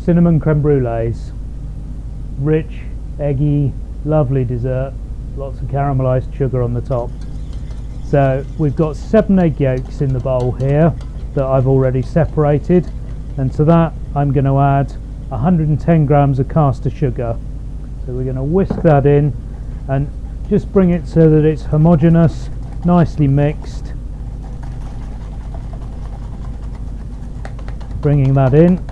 Cinnamon creme brulees. Rich, eggy, lovely dessert. Lots of caramelised sugar on the top. So we've got 7 egg yolks in the bowl here that I've already separated, and to that I'm going to add 110 grams of caster sugar. So we're going to whisk that in and just bring it so that it's homogeneous, nicely mixed. Bringing that in,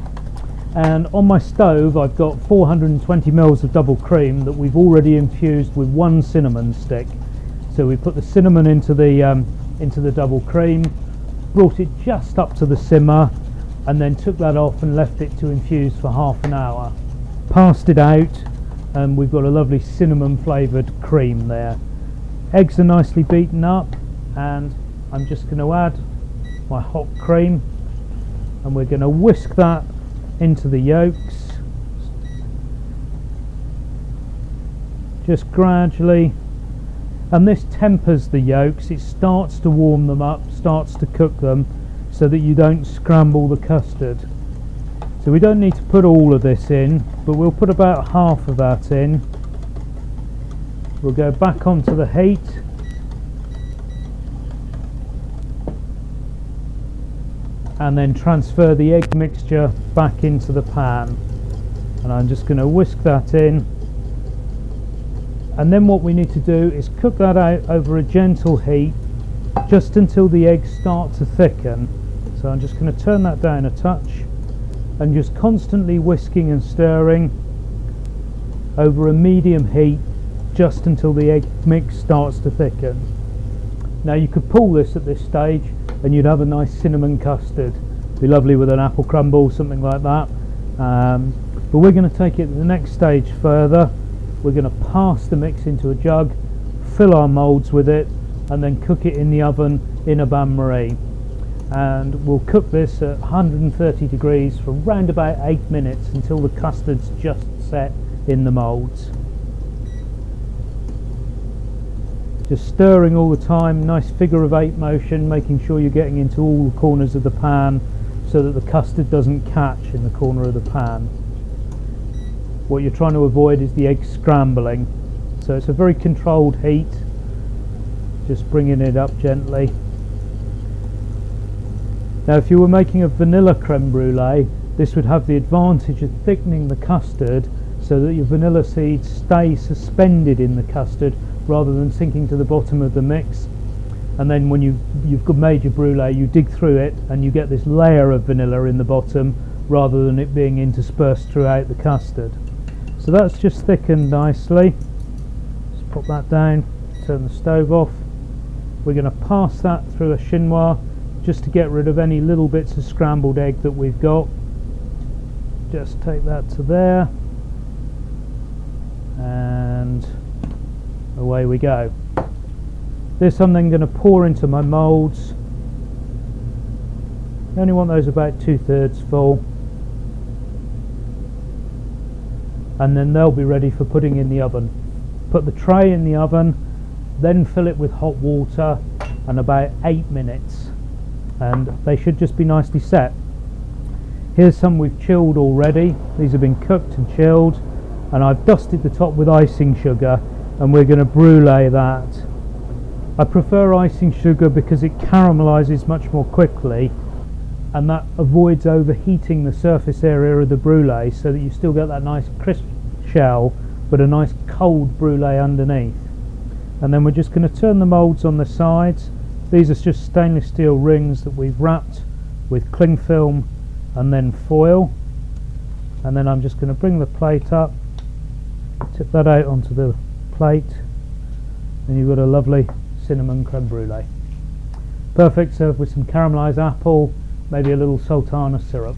and on my stove I've got 420 mils of double cream that we've already infused with 1 cinnamon stick. So we put the cinnamon into the double cream, brought it just up to the simmer, and then took that off and left it to infuse for half an hour. Passed it out, and we've got a lovely cinnamon flavoured cream there. Eggs are nicely beaten up, and I'm just going to add my hot cream, and we're going to whisk that into the yolks, just gradually. And this tempers the yolks, it starts to warm them up, starts to cook them, so that you don't scramble the custard. So we don't need to put all of this in, but we'll put about half of that in. We'll go back onto the heat. And then transfer the egg mixture back into the pan. And I'm just going to whisk that in. And then what we need to do is cook that out over a gentle heat just until the eggs start to thicken. So I'm just going to turn that down a touch and just constantly whisking and stirring over a medium heat just until the egg mix starts to thicken. Now you could pull this at this stage and you'd have a nice cinnamon custard. Be lovely with an apple crumble, something like that. But we're going to take it to the next stage further. We're going to pass the mix into a jug, fill our moulds with it, and then cook it in the oven in a bain-marie. And we'll cook this at 130 degrees for around about 8 minutes until the custard's just set in the moulds. Just stirring all the time, nice figure of 8 motion, making sure you're getting into all the corners of the pan so that the custard doesn't catch in the corner of the pan. What you're trying to avoid is the egg scrambling. So it's a very controlled heat, just bringing it up gently. Now if you were making a vanilla creme brulee, this would have the advantage of thickening the custard so that your vanilla seeds stay suspended in the custard rather than sinking to the bottom of the mix. And then when you've made your brulee, you dig through it and you get this layer of vanilla in the bottom rather than it being interspersed throughout the custard. So that's just thickened nicely. Just pop that down, turn the stove off. We're going to pass that through a chinois just to get rid of any little bits of scrambled egg that we've got. Just take that to there, and away we go. This I'm then going to pour into my moulds. You only want those about 2/3 full, and then they'll be ready for putting in the oven. Put the tray in the oven, then fill it with hot water, and about 8 minutes, and they should just be nicely set. Here's some we've chilled already. These have been cooked and chilled, and I've dusted the top with icing sugar, and we're going to brulee that. I prefer icing sugar because it caramelizes much more quickly, and that avoids overheating the surface area of the brulee so that you still get that nice crisp shell but a nice cold brulee underneath. And then we're just going to turn the moulds on the sides. These are just stainless steel rings that we've wrapped with cling film and then foil. And then I'm just going to bring the plate up, tip that out onto the plate, and you've got a lovely cinnamon creme brulee. Perfect, served with some caramelised apple, maybe a little sultana syrup.